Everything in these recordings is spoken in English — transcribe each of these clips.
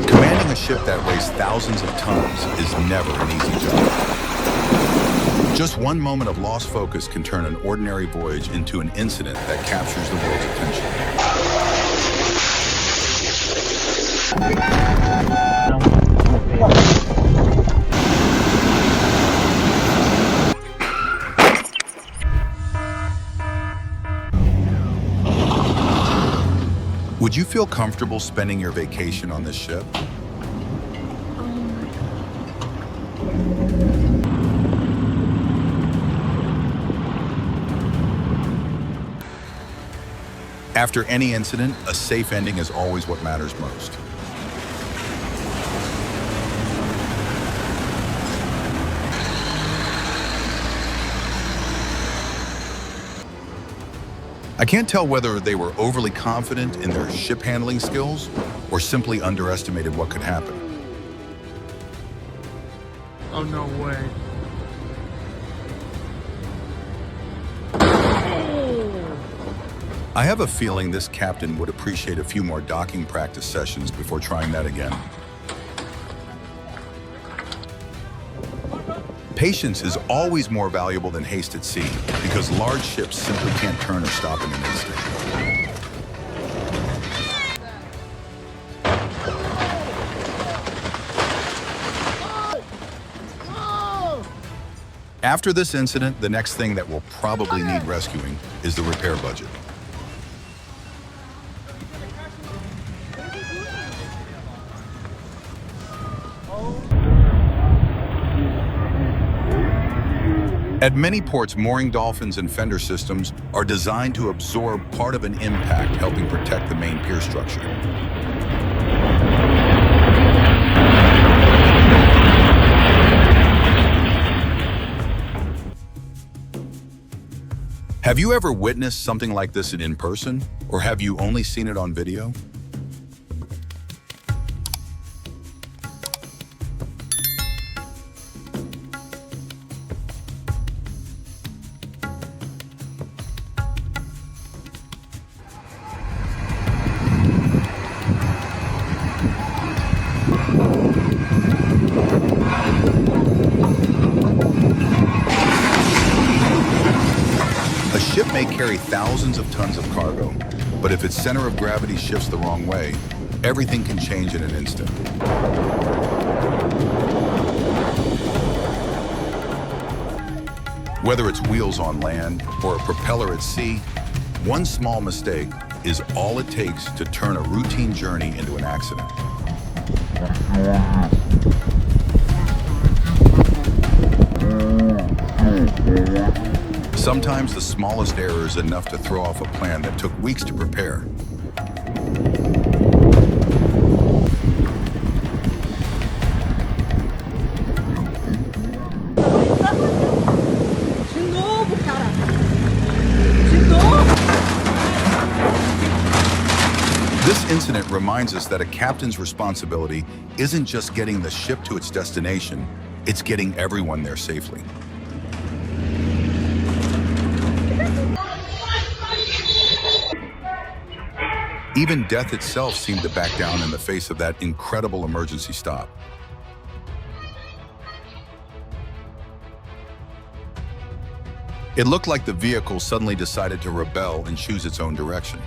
Commanding a ship that weighs thousands of tons is never an easy job. Just one moment of lost focus can turn an ordinary voyage into an incident that captures the world's attention. Would you feel comfortable spending your vacation on this ship? After any incident, a safe ending is always what matters most. I can't tell whether they were overly confident in their ship handling skills or simply underestimated what could happen. Oh, no way. I have a feeling this captain would appreciate a few more docking practice sessions before trying that again. Patience is always more valuable than haste at sea because large ships simply can't turn or stop in an instant. After this incident, the next thing that will probably need rescuing is the repair budget. At many ports, mooring dolphins and fender systems are designed to absorb part of an impact, helping protect the main pier structure. Have you ever witnessed something like this in person, or have you only seen it on video? A ship may carry thousands of tons of cargo, but if its center of gravity shifts the wrong way, everything can change in an instant. Whether it's wheels on land or a propeller at sea, one small mistake is all it takes to turn a routine journey into an accident. Sometimes the smallest error is enough to throw off a plan that took weeks to prepare. This incident reminds us that a captain's responsibility isn't just getting the ship to its destination, it's getting everyone there safely. Even death itself seemed to back down in the face of that incredible emergency stop. It looked like the vehicle suddenly decided to rebel and choose its own direction.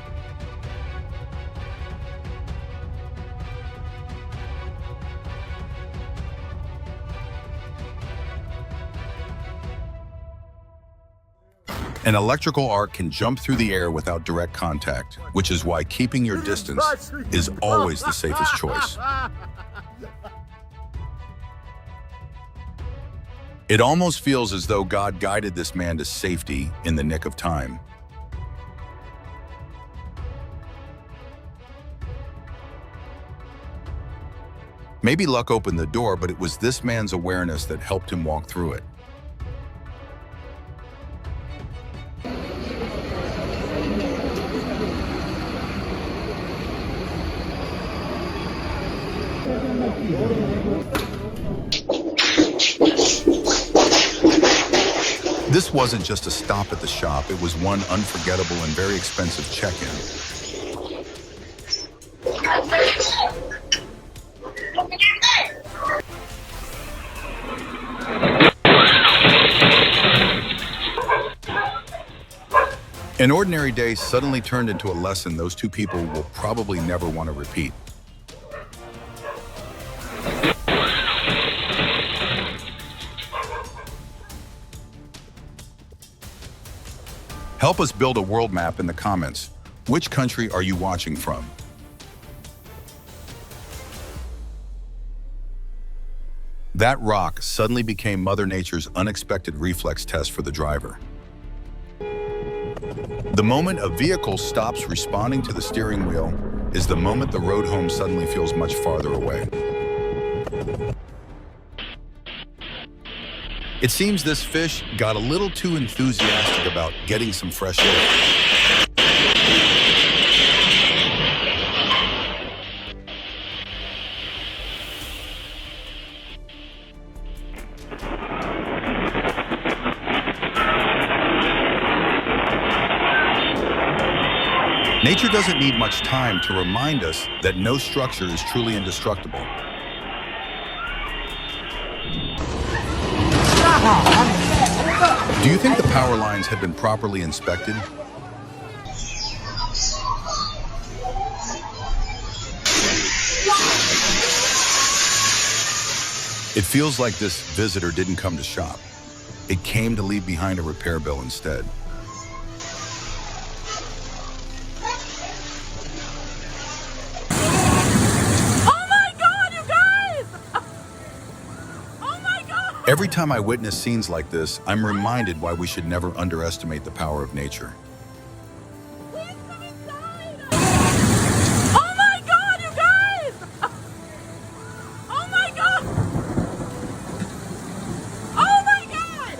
An electrical arc can jump through the air without direct contact, which is why keeping your distance is always the safest choice. It almost feels as though God guided this man to safety in the nick of time. Maybe luck opened the door, but it was this man's awareness that helped him walk through it. This wasn't just a stop at the shop, it was one unforgettable and very expensive check-in. An ordinary day suddenly turned into a lesson those two people will probably never want to repeat. Help us build a world map in the comments. Which country are you watching from? That rock suddenly became Mother Nature's unexpected reflex test for the driver. The moment a vehicle stops responding to the steering wheel is the moment the road home suddenly feels much farther away. It seems this fish got a little too enthusiastic about getting some fresh air. Nature doesn't need much time to remind us that no structure is truly indestructible. Do you think the power lines had been properly inspected? It feels like this visitor didn't come to shop. It came to leave behind a repair bill instead. Every time I witness scenes like this, I'm reminded why we should never underestimate the power of nature. Please come inside! Oh my God, you guys! Oh my God! Oh my God!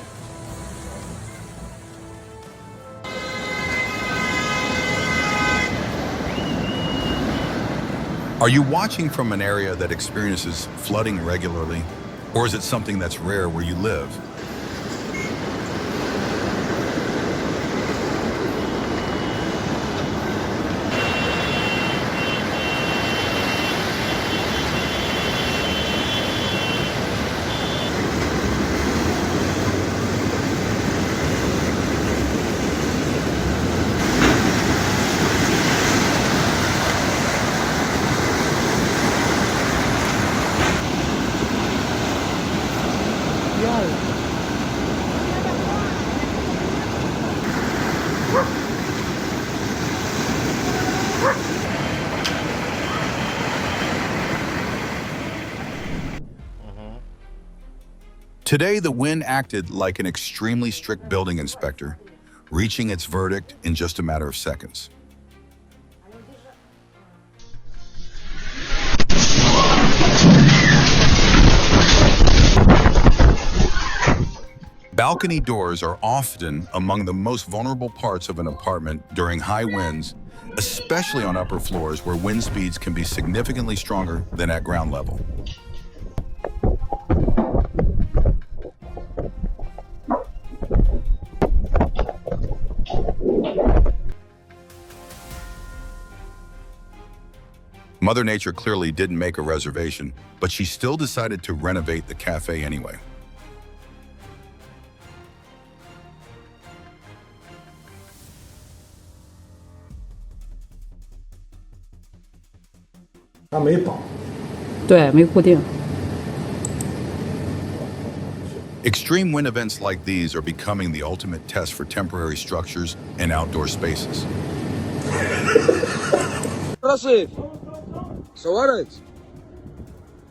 Are you watching from an area that experiences flooding regularly? Or is it something that's rare where you live? Today, the wind acted like an extremely strict building inspector, reaching its verdict in just a matter of seconds. Balcony doors are often among the most vulnerable parts of an apartment during high winds, especially on upper floors where wind speeds can be significantly stronger than at ground level. Mother Nature clearly didn't make a reservation, but she still decided to renovate the cafe anyway. Extreme wind events like these are becoming the ultimate test for temporary structures and outdoor spaces.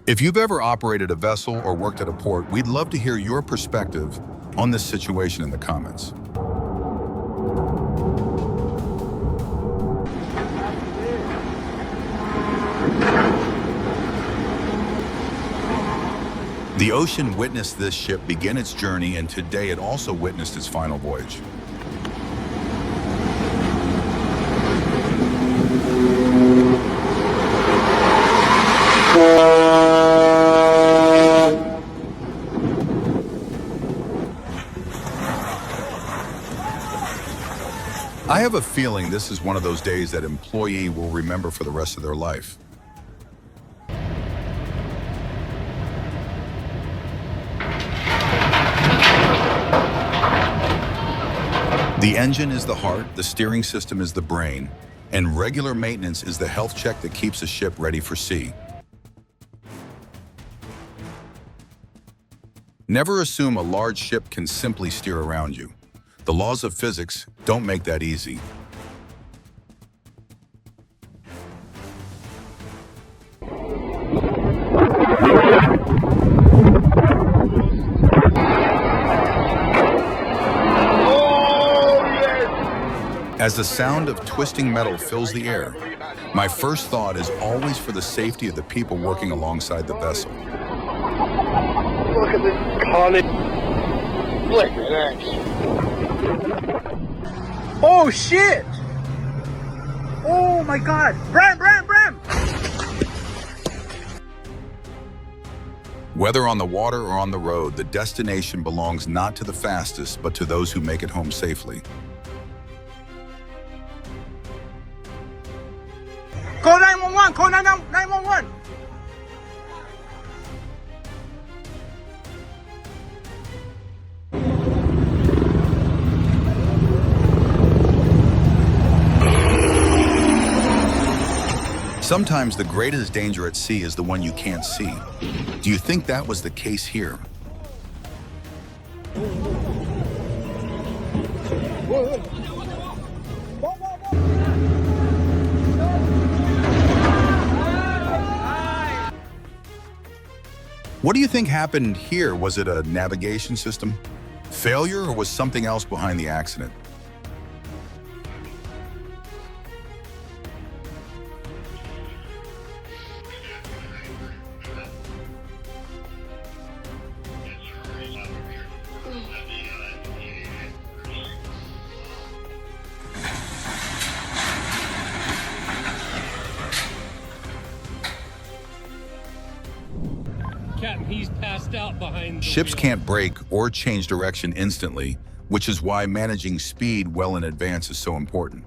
If you've ever operated a vessel or worked at a port, we'd love to hear your perspective on this situation in the comments. The ocean witnessed this ship begin its journey, and today it also witnessed its final voyage. I have a feeling this is one of those days that employee will remember for the rest of their life. The engine is the heart, the steering system is the brain, and regular maintenance is the health check that keeps a ship ready for sea. Never assume a large ship can simply steer around you. The laws of physics don't make that easy. As the sound of twisting metal fills the air, my first thought is always for the safety of the people working alongside the vessel. Look at this carnage. Look at that. Oh shit! Oh my god! Bram! Whether on the water or on the road, the destination belongs not to the fastest, but to those who make it home safely. Call 911! Call 911! Sometimes the greatest danger at sea is the one you can't see. Do you think that was the case here? What do you think happened here? Was it a navigation system failure, or was something else behind the accident? Captain, he's passed out behind the Ships wheel. can't brake or change direction instantly, which is why managing speed well in advance is so important.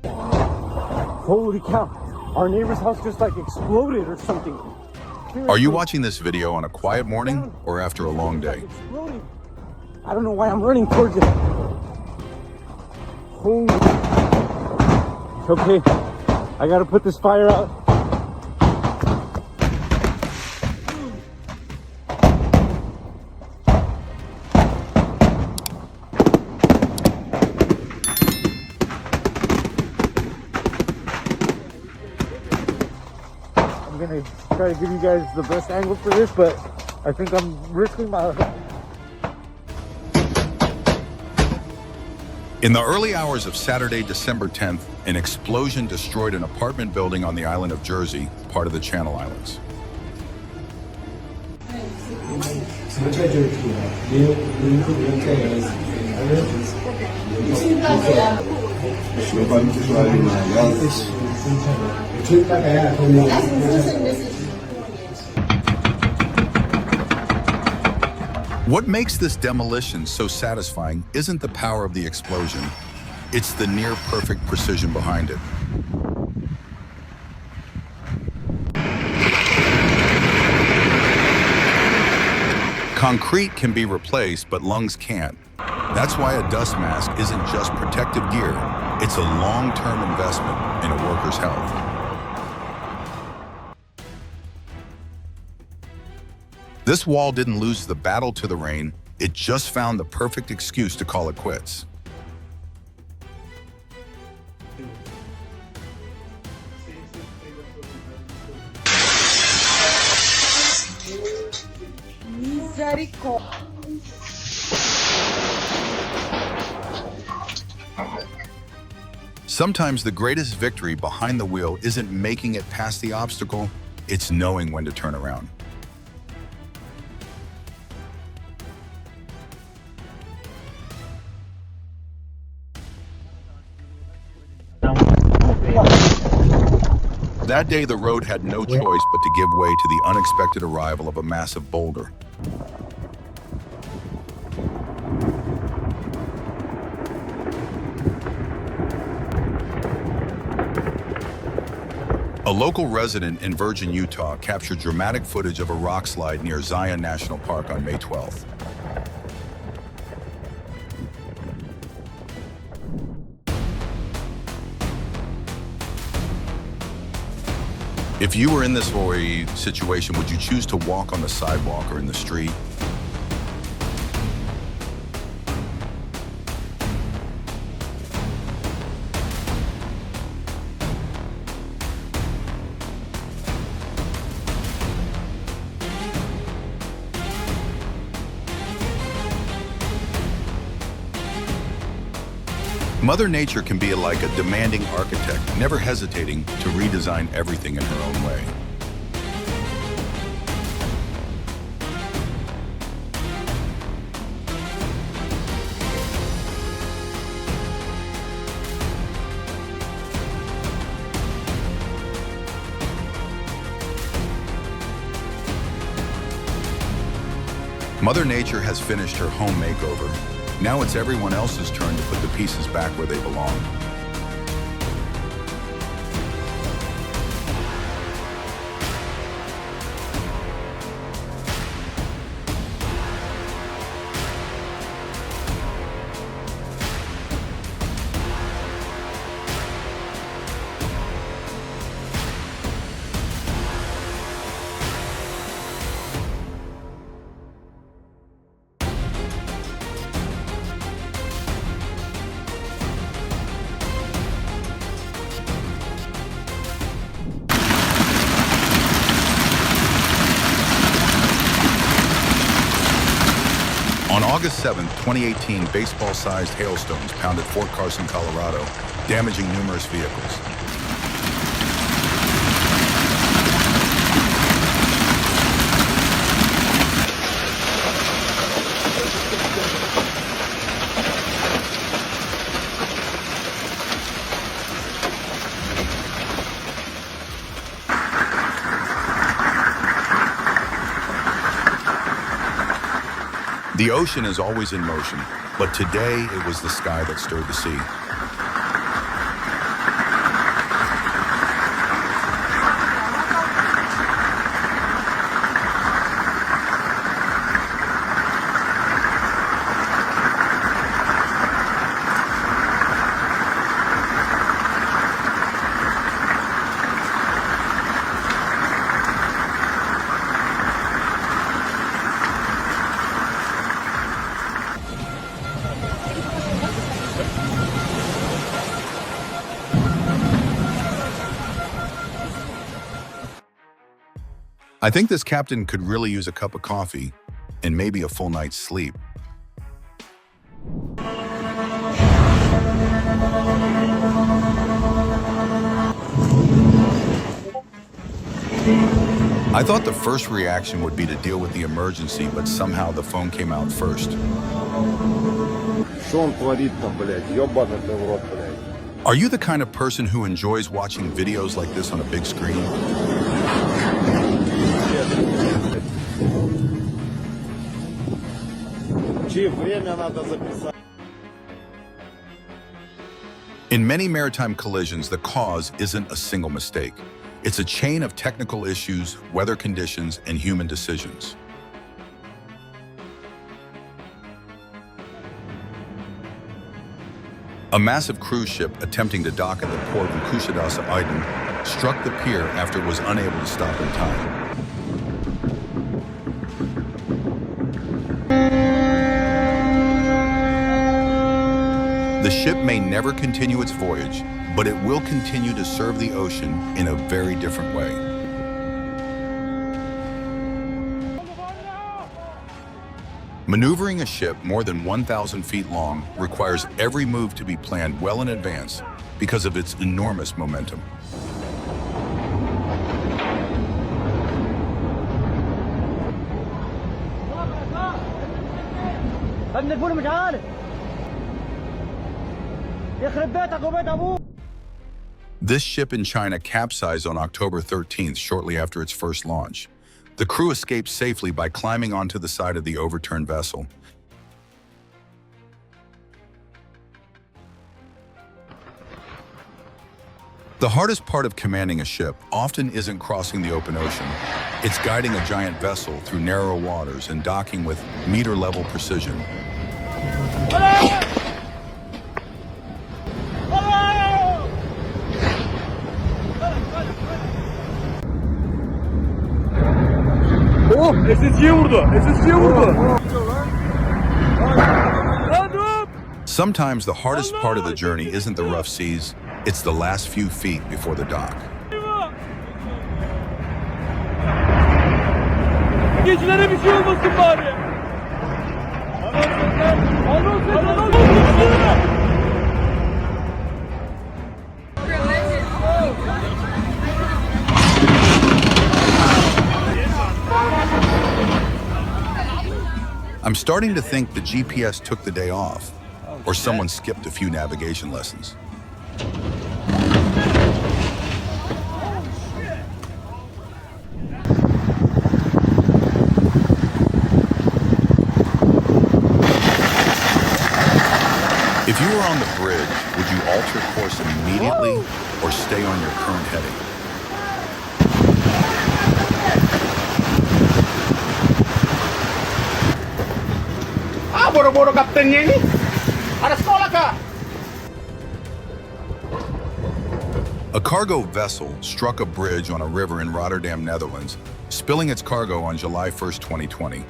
Holy cow, our neighbor's house just like exploded or something. Are you watching this video on a quiet morning or after a long day? Exploding. I don't know why I'm running towards it. Holy. It's okay. I gotta put this fire out. I'm gonna try to give you guys the best angle for this, but I think I'm risking my... In the early hours of Saturday, December 10th, an explosion destroyed an apartment building on the island of Jersey, part of the Channel Islands. What makes this demolition so satisfying isn't the power of the explosion, it's the near-perfect precision behind it. Concrete can be replaced, but lungs can't. That's why a dust mask isn't just protective gear, it's a long-term investment in a worker's health. This wall didn't lose the battle to the rain, it just found the perfect excuse to call it quits. Sometimes the greatest victory behind the wheel isn't making it past the obstacle, it's knowing when to turn around. That day, the road had no choice but to give way to the unexpected arrival of a massive boulder. A local resident in Virgin, Utah captured dramatic footage of a rock slide near Zion National Park on May 12th. If you were in this situation, would you choose to walk on the sidewalk or in the street? Mother Nature can be like a demanding architect, never hesitating to redesign everything in her own way. Mother Nature has finished her home makeover. Now it's everyone else's turn to put the pieces back where they belong. On August 7, 2018, baseball-sized hailstones pounded Fort Carson, Colorado, damaging numerous vehicles. The ocean is always in motion, but today it was the sky that stirred the sea. I think this captain could really use a cup of coffee and maybe a full night's sleep. I thought the first reaction would be to deal with the emergency, but somehow the phone came out first. Что он творит там, блядь? Ёбаный ты в рот, блядь. Are you the kind of person who enjoys watching videos like this on a big screen? Чьи время надо записать? In many maritime collisions, the cause isn't a single mistake. It's a chain of technical issues, weather conditions, and human decisions. A massive cruise ship attempting to dock at the port in Kusadasa Island struck the pier after it was unable to stop in time. The ship may never continue its voyage, but it will continue to serve the ocean in a very different way. Maneuvering a ship more than 1,000 feet long requires every move to be planned well in advance because of its enormous momentum. This ship in China capsized on October 13th, shortly after its first launch. The crew escaped safely by climbing onto the side of the overturned vessel. The hardest part of commanding a ship often isn't crossing the open ocean. It's guiding a giant vessel through narrow waters and docking with meter-level precision. Oh, SSG'ye vurdu. SSG'ye vurdu. Sometimes the hardest part of the journey isn't the rough seas, it's the last few feet before the dock. Geçilere bir şey olmasın bari. I'm starting to think the GPS took the day off, or someone skipped a few navigation lessons. If you were on the bridge, would you alter course immediately or stay on your current heading? Boro-boro kaptennya ini. Ada sekolah kah? A cargo vessel struck a bridge on a river in Rotterdam, Netherlands, spilling its cargo on July 1st, 2020.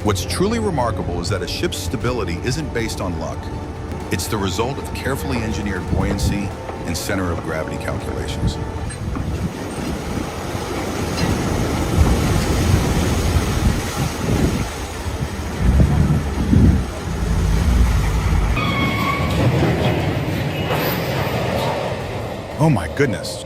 What's truly remarkable is that a ship's stability isn't based on luck. It's the result of carefully engineered buoyancy and center of gravity calculations. Oh my goodness.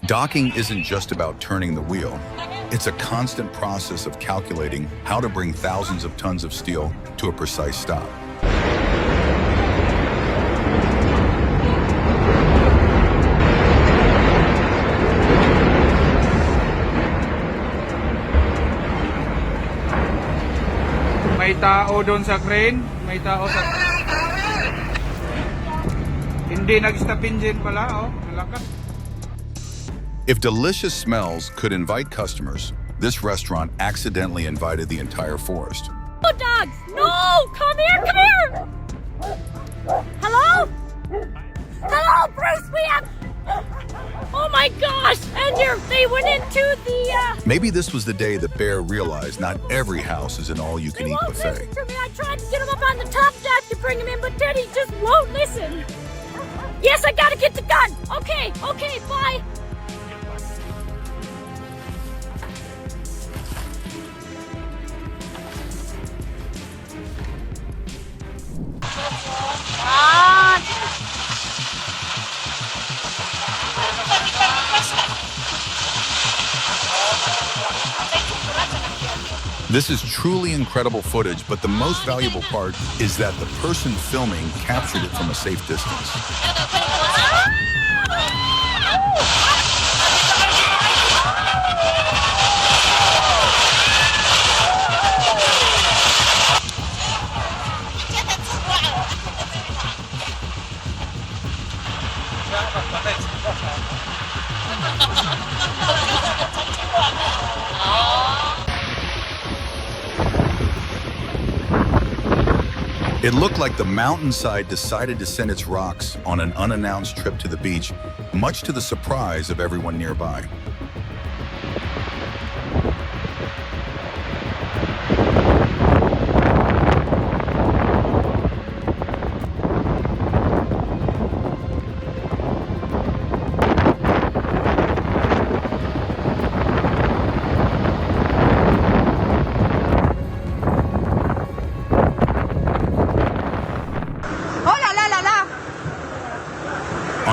Docking isn't just about turning the wheel. It's a constant process of calculating how to bring thousands of tons of steel to a precise stop. May tao doon sa crane, may tao sa... Hindi nag-stop engine pala, oh, nalakas. If delicious smells could invite customers, this restaurant accidentally invited the entire forest. No, dogs! No! Come here, come here! Hello? Hello, Bruce, we have... Oh my gosh! And they went into the, Maybe this was the day the bear realized not every house is an all-you-can-eat won't buffet. listen to me. I tried to get him up on the top deck to bring him in, but Teddy just won't listen. Yes, I gotta get the gun! Okay, bye! This is truly incredible footage, but the most valuable part is that the person filming captured it from a safe distance. It looked like the mountainside decided to send its rocks on an unannounced trip to the beach, much to the surprise of everyone nearby.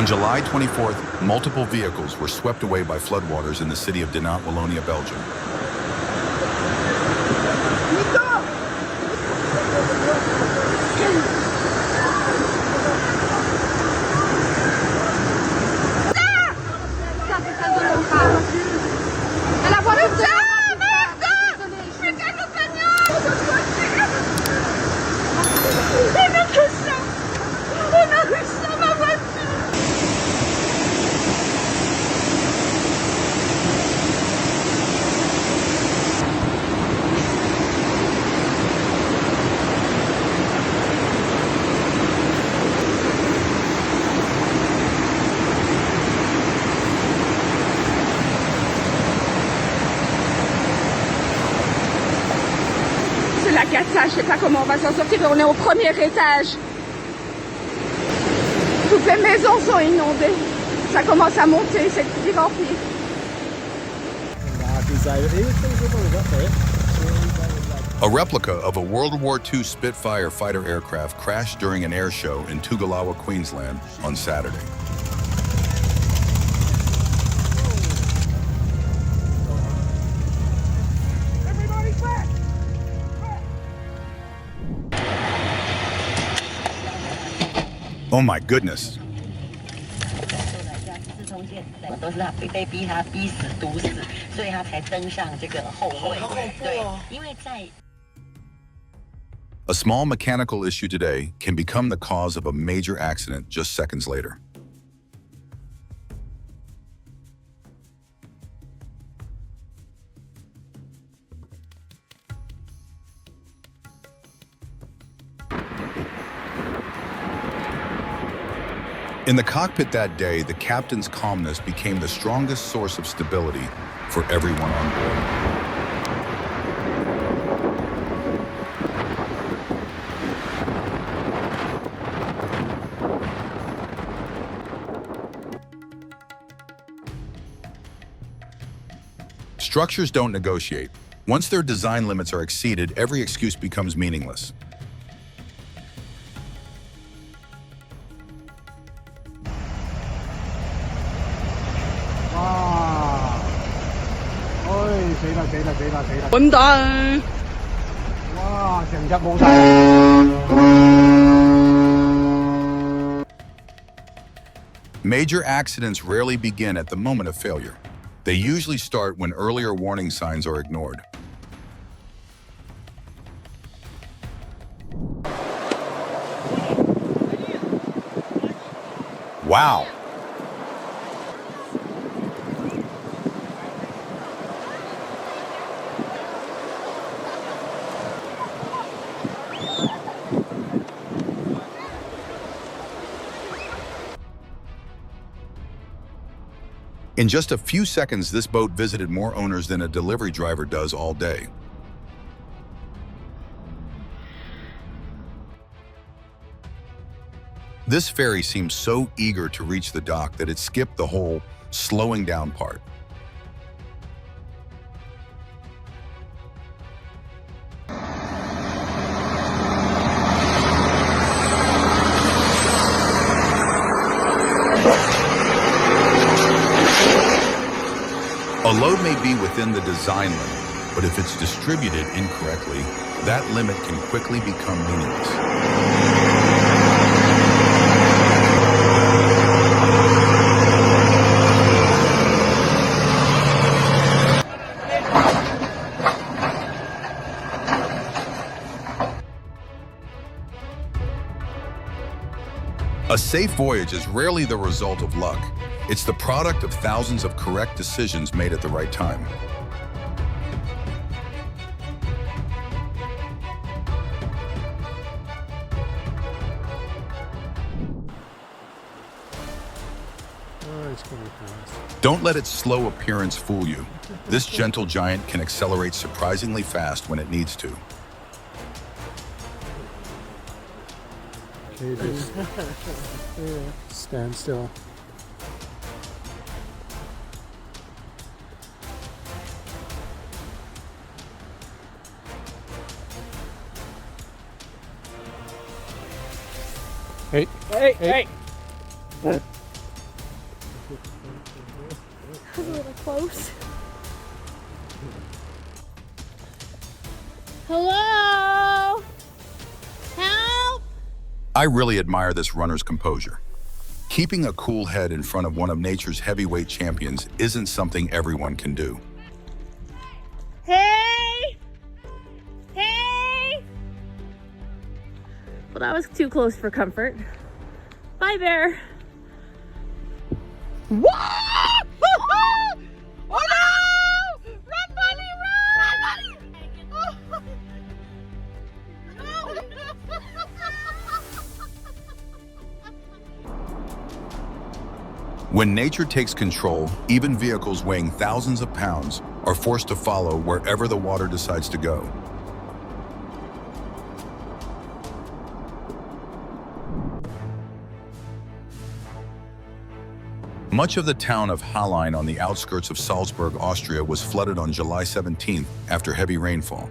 On July 24th, multiple vehicles were swept away by floodwaters in the city of Dinant, Wallonia, Belgium. 400, je sais pas comment on va s'en sortir. On est au premier étage. Toutes les maisons sont inondées. Ça commence à monter, c'est rempli. A replica of a World War II Spitfire fighter aircraft crashed during an air show in Tugalawa, Queensland on Saturday. Oh my goodness. 都是他被逼他逼死毒死，所以他才登上这个后位。对，因为在 A small mechanical issue today can become the cause of a major accident just seconds later. In the cockpit that day, the captain's calmness became the strongest source of stability for everyone on board. Structures don't negotiate. Once their design limits are exceeded, every excuse becomes meaningless. Major accidents rarely begin at the moment of failure. They usually start when earlier warning signs are ignored. Wow! In just a few seconds, this boat visited more owners than a delivery driver does all day. This ferry seemed so eager to reach the dock that it skipped the whole slowing down part. A load may be within the design limit, but if it's distributed incorrectly, that limit can quickly become meaningless. A safe voyage is rarely the result of luck. It's the product of thousands of correct decisions made at the right time. Don't let its slow appearance fool you. This gentle giant can accelerate surprisingly fast when it needs to. Okay, just stand still. Hey, Hey, hey! That was a little close. Hello? Help! I really admire this runner's composure. Keeping a cool head in front of one of nature's heavyweight champions isn't something everyone can do. Hey! Hey! Well, that was too close for comfort. Bye, bear. What? Oh no! Run, bunny, run! No! When nature takes control, even vehicles weighing thousands of pounds are forced to follow wherever the water decides to go. Much of the town of Hallein on the outskirts of Salzburg, Austria, was flooded on July 17th after heavy rainfall.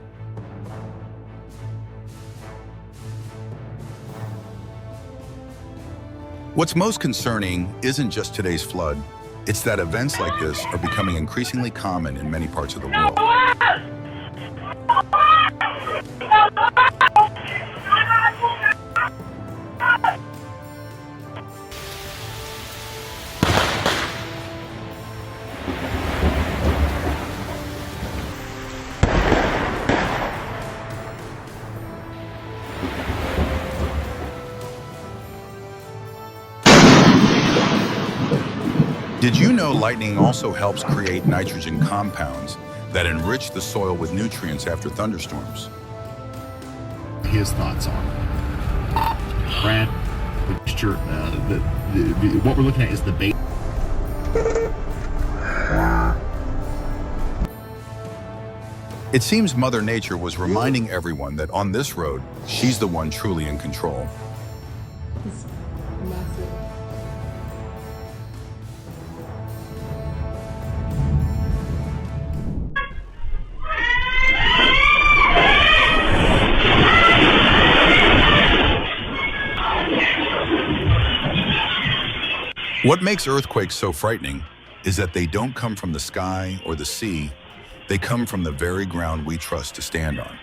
What's most concerning isn't just today's flood, it's that events like this are becoming increasingly common in many parts of the world. Did you know lightning also helps create nitrogen compounds that enrich the soil with nutrients after thunderstorms? His thoughts on it. Brad, picture, what we're looking at is the base. It seems Mother Nature was reminding everyone that on this road, she's the one truly in control. It's massive. What makes earthquakes so frightening is that they don't come from the sky or the sea, they come from the very ground we trust to stand on.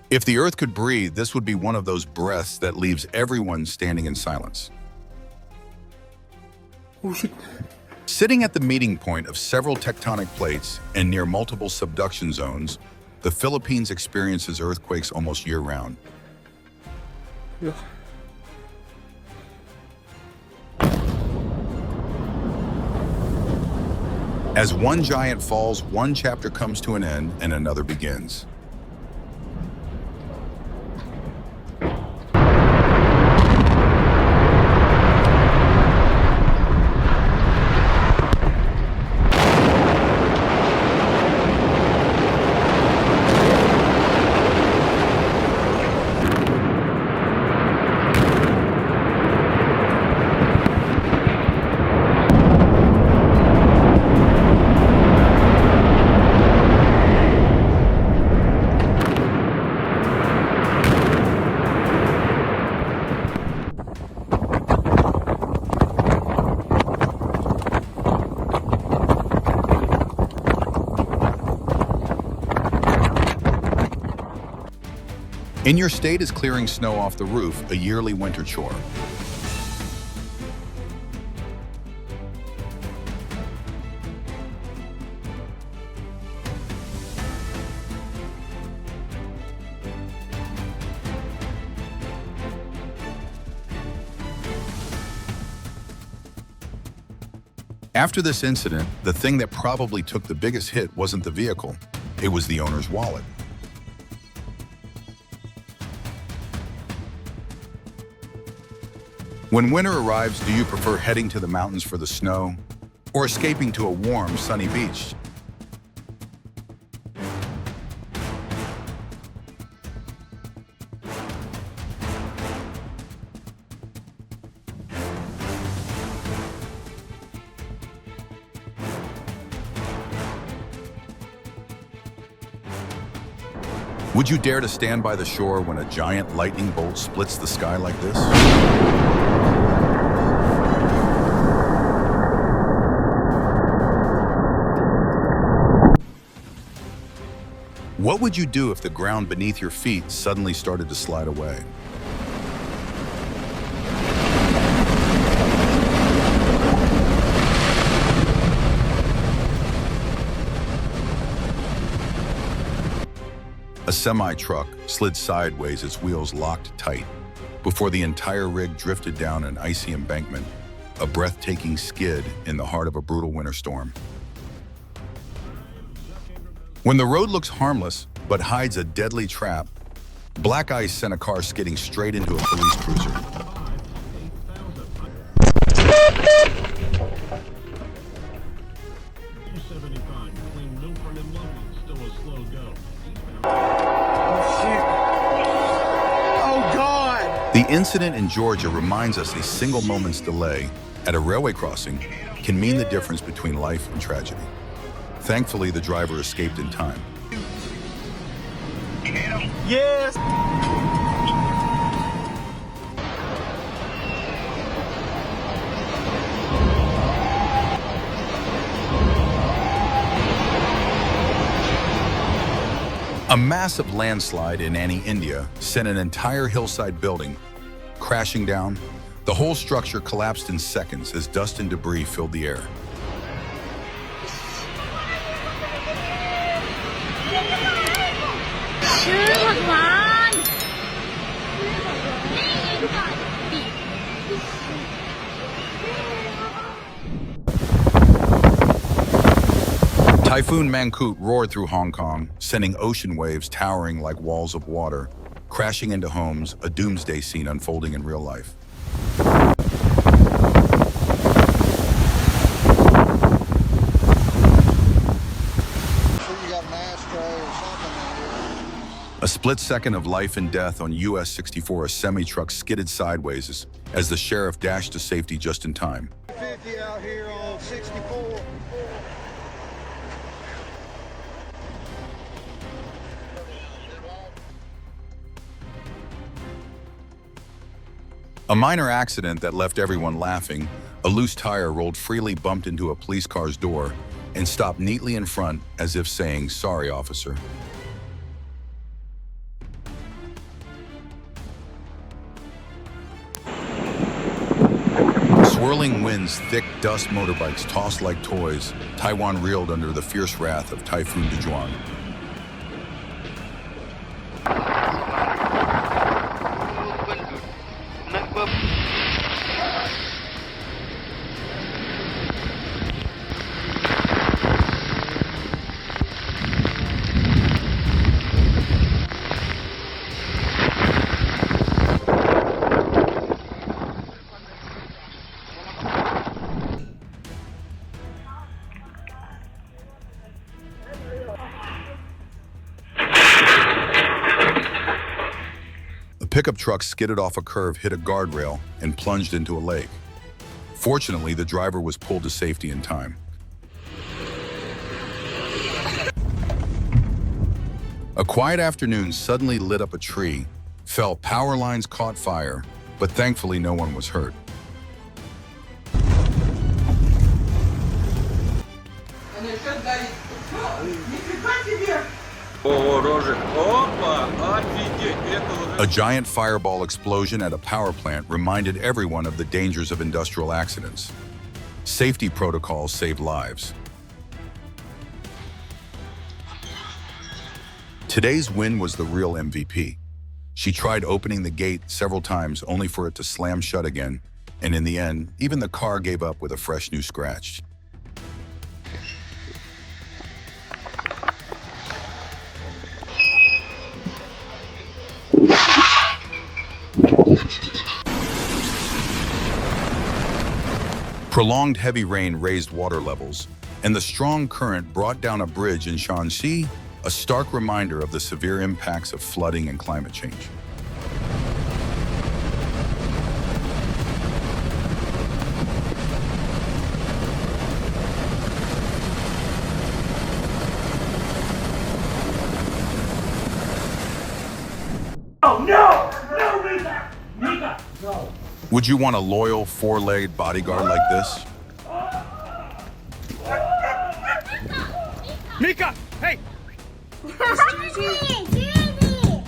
If the earth could breathe, this would be one of those breaths that leaves everyone standing in silence. Sitting at the meeting point of several tectonic plates and near multiple subduction zones, the Philippines experiences earthquakes almost year-round. Yeah. As one giant falls, one chapter comes to an end and another begins. In your state is clearing snow off the roof, a yearly winter chore. After this incident, the thing that probably took the biggest hit wasn't the vehicle, it was the owner's wallet. When winter arrives, do you prefer heading to the mountains for the snow or escaping to a warm, sunny beach? Would you dare to stand by the shore when a giant lightning bolt splits the sky like this? What would you do if the ground beneath your feet suddenly started to slide away? A semi-truck slid sideways, its wheels locked tight, before the entire rig drifted down an icy embankment, a breathtaking skid in the heart of a brutal winter storm. When the road looks harmless but hides a deadly trap, black ice sent a car skidding straight into a police cruiser. claimed Milford and Lovely still a slow The incident in Georgia reminds us a single moment's delay at a railway crossing can mean the difference between life and tragedy. Thankfully, the driver escaped in time. Yes! A massive landslide in Annie, India, sent an entire hillside building crashing down. The whole structure collapsed in seconds as dust and debris filled the air. Typhoon Mangkhut roared through Hong Kong, sending ocean waves towering like walls of water, crashing into homes, a doomsday scene unfolding in real life. A split second of life and death on US 64, a semi-truck skidded sideways as the sheriff dashed to safety just in time. 50 out here on 64. A minor accident that left everyone laughing. A loose tire rolled freely, bumped into a police car's door, and stopped neatly in front as if saying, "Sorry, officer." Swirling winds, thick dust motorbikes tossed like toys. Taiwan reeled under the fierce wrath of Typhoon Dejuan. A pickup truck skidded off a curve, hit a guardrail, and plunged into a lake. Fortunately, the driver was pulled to safety in time. A quiet afternoon suddenly lit up a tree, fell, power lines caught fire, but thankfully no one was hurt. A giant fireball explosion at a power plant reminded everyone of the dangers of industrial accidents. Safety protocols saved lives. Today's win was the real MVP. She tried opening the gate several times only for it to slam shut again, and in the end, even the car gave up with a fresh new scratch. Prolonged heavy rain raised water levels, and the strong current brought down a bridge in Shanxi, a stark reminder of the severe impacts of flooding and climate change. Would you want a loyal, four-legged bodyguard like this? Mika! Hey!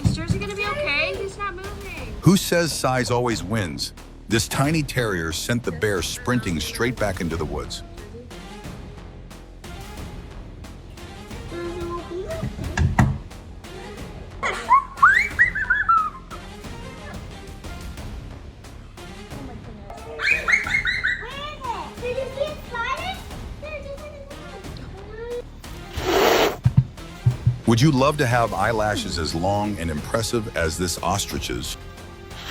Is Jersey gonna be okay? He's not moving. Who says size always wins? This tiny terrier sent the bear sprinting straight back into the woods. Would you love to have eyelashes as long and impressive as this ostrich's?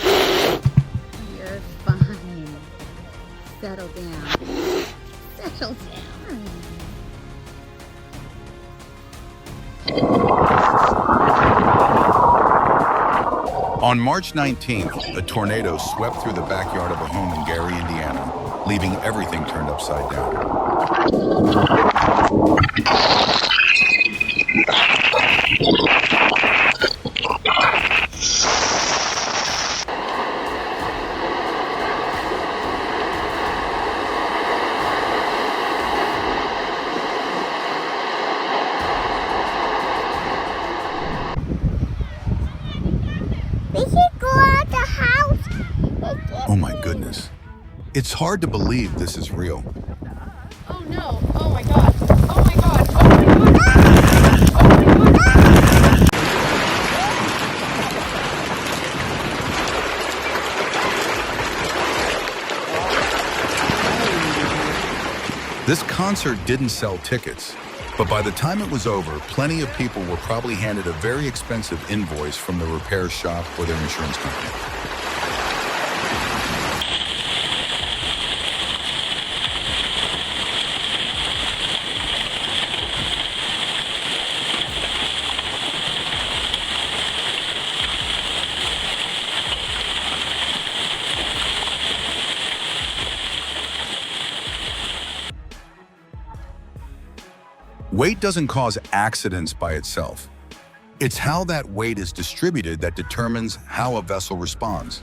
You're fine. Settle down. Settle down. On On March 19th, a tornado swept through the backyard of a home in Gary, Indiana, leaving everything turned upside down. We should go out the house. Oh my goodness. It's hard to believe this is real. Oh no. Oh my god. Oh my god. Oh my god. Oh my god. This concert didn't sell tickets, but by the time it was over, plenty of people were probably handed a very expensive invoice from the repair shop or their insurance company. Weight doesn't cause accidents by itself. It's how that weight is distributed that determines how a vessel responds.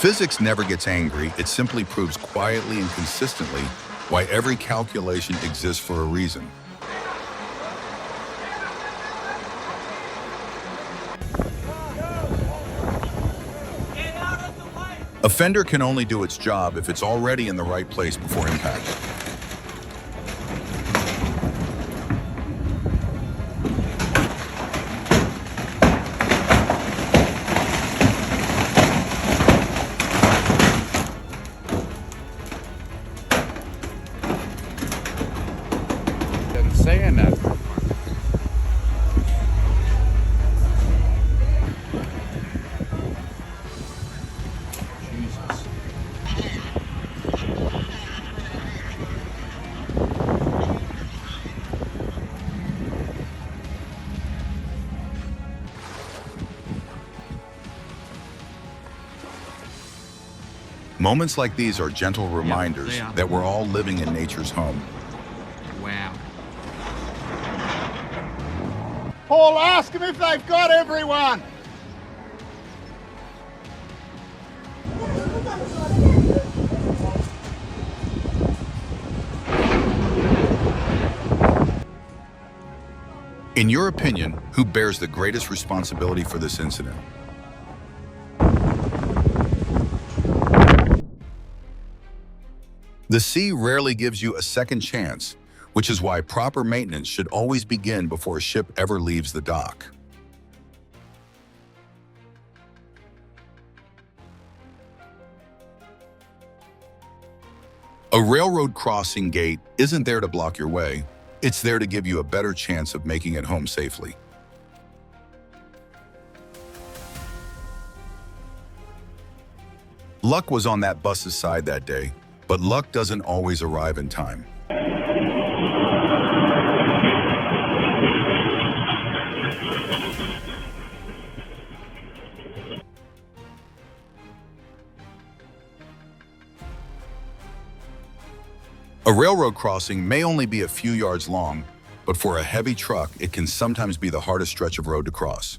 Physics never gets angry, it simply proves quietly and consistently why every calculation exists for a reason. A fender can only do its job if it's already in the right place before impact. Saying that. Moments like these are gentle reminders that we're all living in nature's home. Wow. Paul, ask them if they've got everyone. In your opinion, who bears the greatest responsibility for this incident? The sea rarely gives you a second chance, which is why proper maintenance should always begin before a ship ever leaves the dock. A railroad crossing gate isn't there to block your way. It's there to give you a better chance of making it home safely. Luck was on that bus's side that day, but luck doesn't always arrive in time. A railroad crossing may only be a few yards long, but for a heavy truck, it can sometimes be the hardest stretch of road to cross.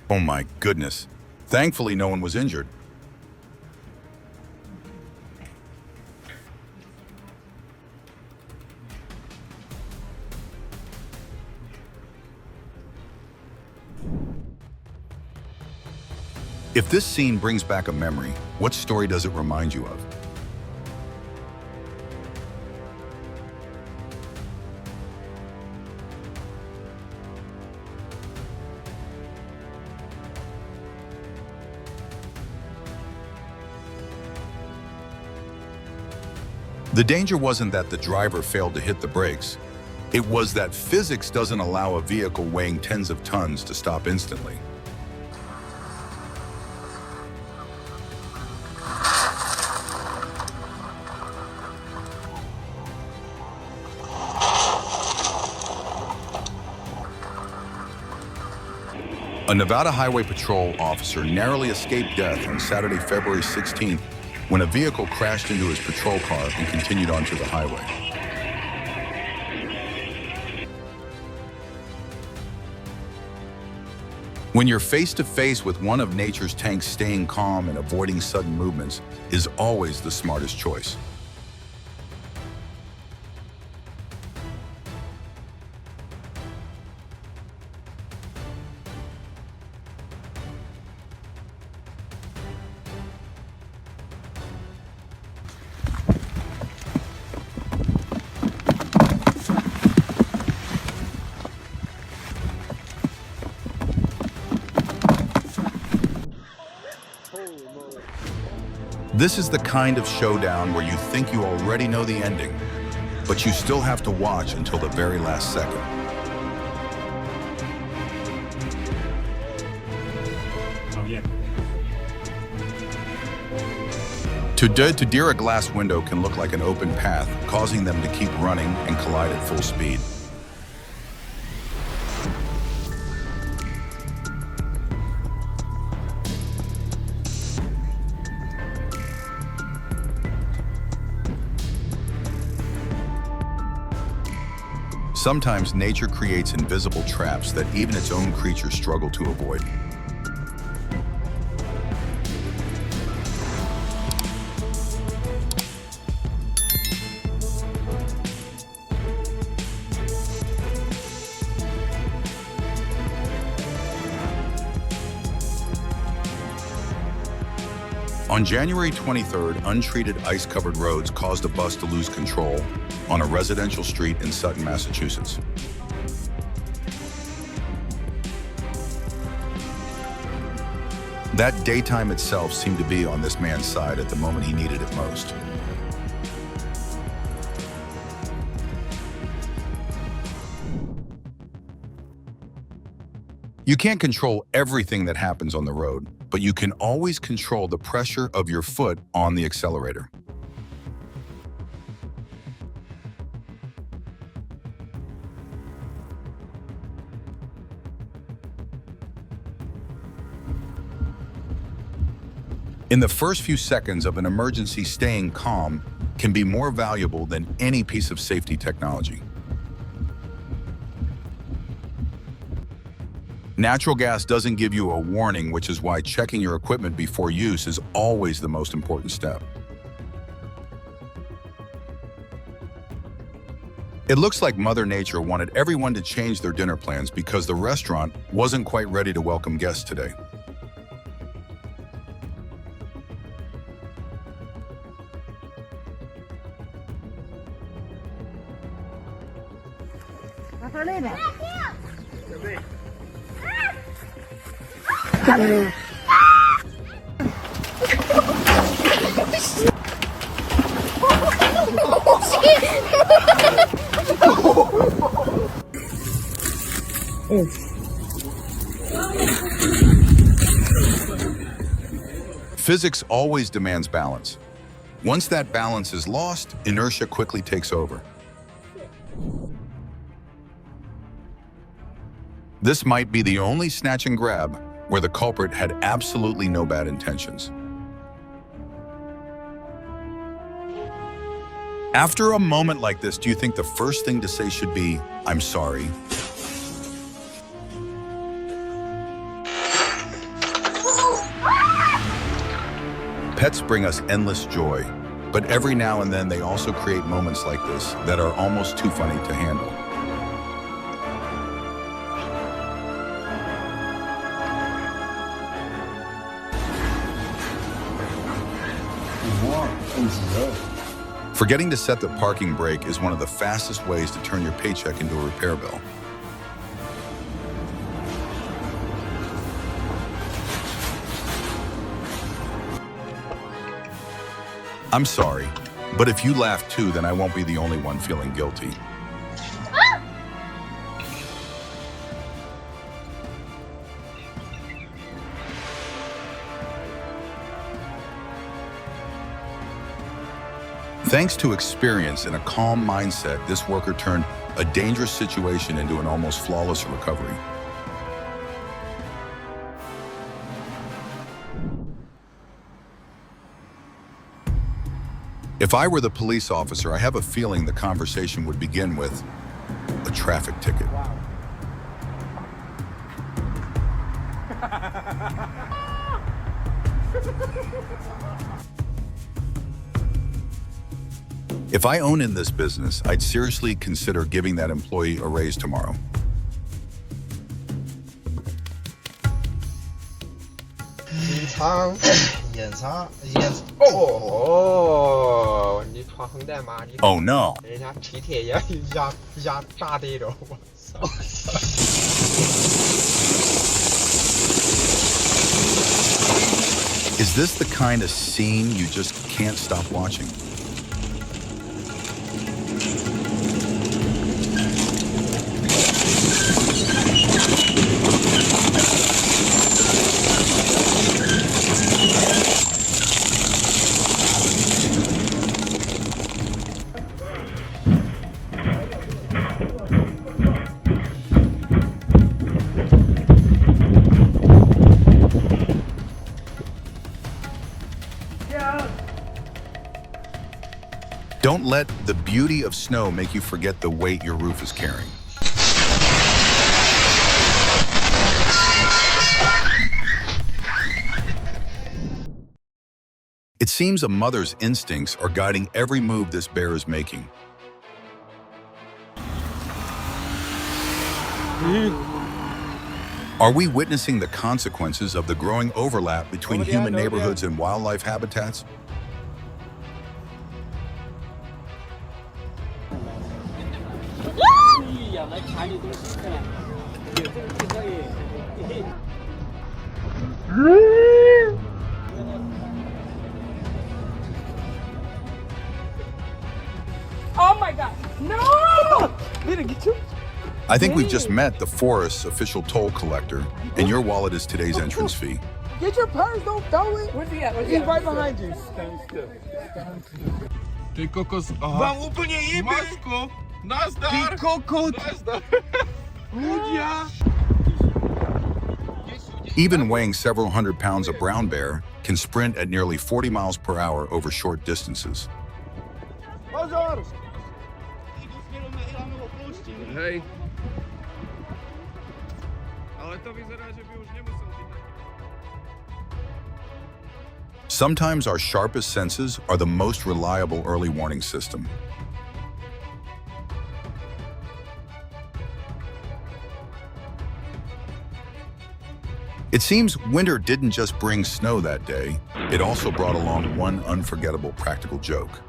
Oh my goodness. Thankfully, no one was injured. If this scene brings back a memory, what story does it remind you of? The danger wasn't that the driver failed to hit the brakes. It was that physics doesn't allow a vehicle weighing tens of tons to stop instantly. A Nevada Highway Patrol officer narrowly escaped death on Saturday, February 16th, when a vehicle crashed into his patrol car and continued onto the highway. When you're face to face with one of nature's tanks, staying calm and avoiding sudden movements is always the smartest choice. This is the kind of showdown where you think you already know the ending, but you still have to watch until the very last second. Oh, yeah. To deer, a glass window can look like an open path, causing them to keep running and collide at full speed. Sometimes nature creates invisible traps that even its own creatures struggle to avoid. On January 23rd, untreated ice-covered roads caused a bus to lose control on a residential street in Sutton, Massachusetts. That daytime itself seemed to be on this man's side at the moment he needed it most. You can't control everything that happens on the road, but you can always control the pressure of your foot on the accelerator. In the first few seconds of an emergency, staying calm can be more valuable than any piece of safety technology. Natural gas doesn't give you a warning, which is why checking your equipment before use is always the most important step. It looks like Mother Nature wanted everyone to change their dinner plans because the restaurant wasn't quite ready to welcome guests today. Physics always demands balance. Once that balance is lost, inertia quickly takes over. This might be the only snatch and grab where the culprit had absolutely no bad intentions. After a moment like this, do you think the first thing to say should be, "I'm sorry"? Pets bring us endless joy, but every now and then they also create moments like this that are almost too funny to handle. Forgetting to set the parking brake is one of the fastest ways to turn your paycheck into a repair bill. I'm sorry, but if you laugh too, then I won't be the only one feeling guilty. Thanks to experience and a calm mindset, this worker turned a dangerous situation into an almost flawless recovery. If I were the police officer, I have a feeling the conversation would begin with a traffic ticket. If I own in this business, I'd seriously consider giving that employee a raise tomorrow. Oh no! Is this the kind of scene you just can't stop watching? Don't let the beauty of snow make you forget the weight your roof is carrying. It seems a mother's instincts are guiding every move this bear is making. Are we witnessing the consequences of the growing overlap between human neighborhoods and wildlife habitats? Oh my God! No! I think we've just met the forest's official toll collector, and your wallet is today's entrance fee. Get your purse, don't throw it. Where's he at? He's right behind you. Ty kokos, aha. Wam úplně jebe. Masko, nazdar. Ty kokot. Nazdar. Ludia. Even weighing several hundred pounds, a brown bear can sprint at nearly 40 miles per hour over short distances. Hej. Ale to vyzerá, že by už nemusel být tak. Sometimes our sharpest senses are the most reliable early warning system. It seems winter didn't just bring snow that day, it also brought along one unforgettable practical joke.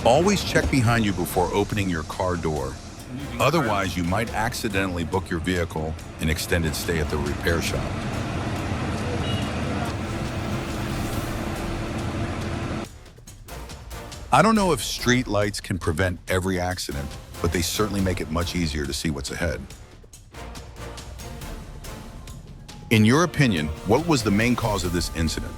Always check behind you before opening your car door. Otherwise, you might accidentally book your vehicle an extended stay at the repair shop. I don't know if street lights can prevent every accident, but they certainly make it much easier to see what's ahead. In your opinion, what was the main cause of this incident?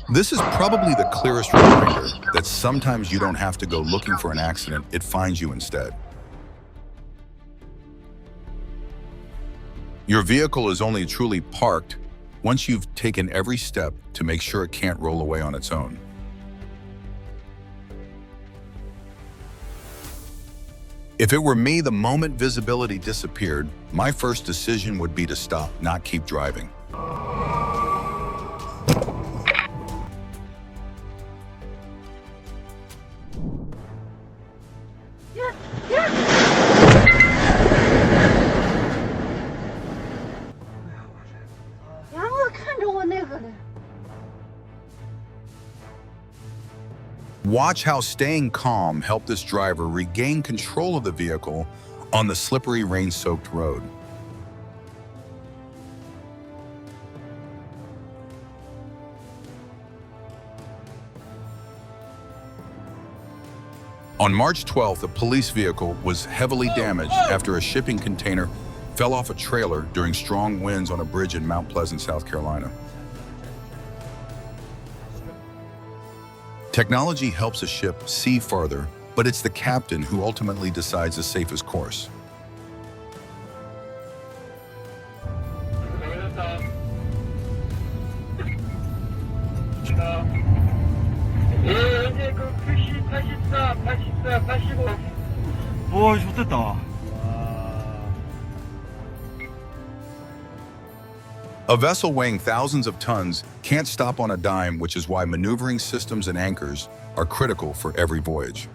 This is probably the clearest reminder that sometimes you don't have to go looking for an accident, it finds you instead. Your vehicle is only truly parked once you've taken every step to make sure it can't roll away on its own. If it were me, the moment visibility disappeared, my first decision would be to stop, not keep driving. Watch how staying calm helped this driver regain control of the vehicle on the slippery, rain-soaked road. On March 12th, a police vehicle was heavily damaged after a shipping container fell off a trailer during strong winds on a bridge in Mount Pleasant, South Carolina. Technology helps a ship see farther, but it's the captain who ultimately decides the safest course. A vessel weighing thousands of tons can't stop on a dime, which is why maneuvering systems and anchors are critical for every voyage.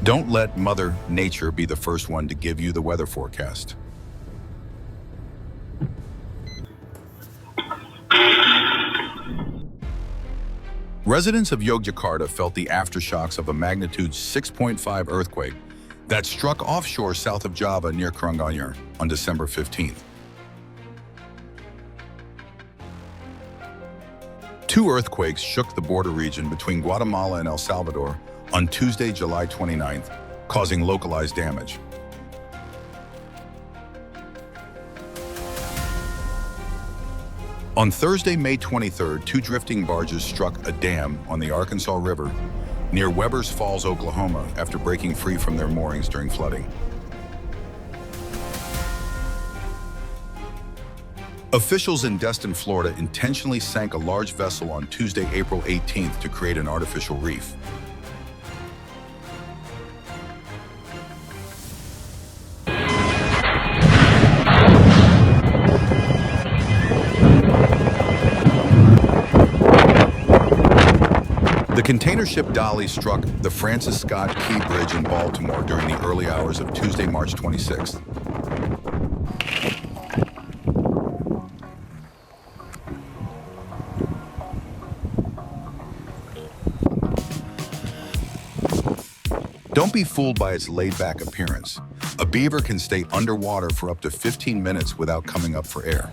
Don't let Mother Nature be the first one to give you the weather forecast. Residents of Yogyakarta felt the aftershocks of a magnitude 6.5 earthquake that struck offshore south of Java near Karanganyar on December 15th. Two earthquakes shook the border region between Guatemala and El Salvador on Tuesday, July 29th, causing localized damage. On Thursday, May 23rd, two drifting barges struck a dam on the Arkansas River near Webbers Falls, Oklahoma, after breaking free from their moorings during flooding. Officials in Destin, Florida, intentionally sank a large vessel on Tuesday, April 18th to create an artificial reef. The container ship Dolly struck the Francis Scott Key Bridge in Baltimore during the early hours of Tuesday, March 26th. Don't be fooled by its laid-back appearance. A beaver can stay underwater for up to 15 minutes without coming up for air.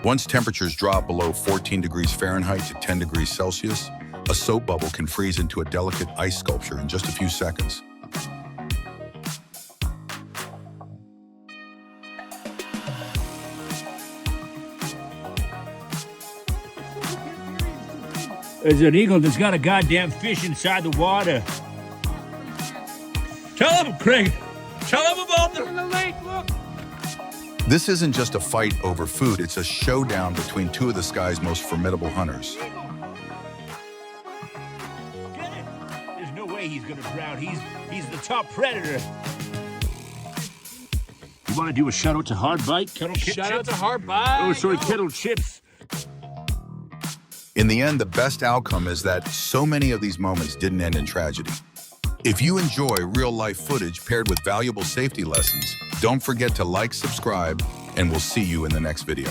Once temperatures drop below 14 degrees Fahrenheit to 10 degrees Celsius, a soap bubble can freeze into a delicate ice sculpture in just a few seconds. There's an eagle that's got a goddamn fish inside the water. Tell him, Craig. Tell him about the lake, look. This isn't just a fight over food, it's a showdown between two of the sky's most formidable hunters. Get it? There's no way he's gonna drown. He's the top predator. You wanna do a shout out to Hard Bite? Kettle Chips? Shout out to Hard Bite. Oh, sorry, Kettle Chips. In the end, the best outcome is that so many of these moments didn't end in tragedy. If you enjoy real-life footage paired with valuable safety lessons, don't forget to like, subscribe, and we'll see you in the next video.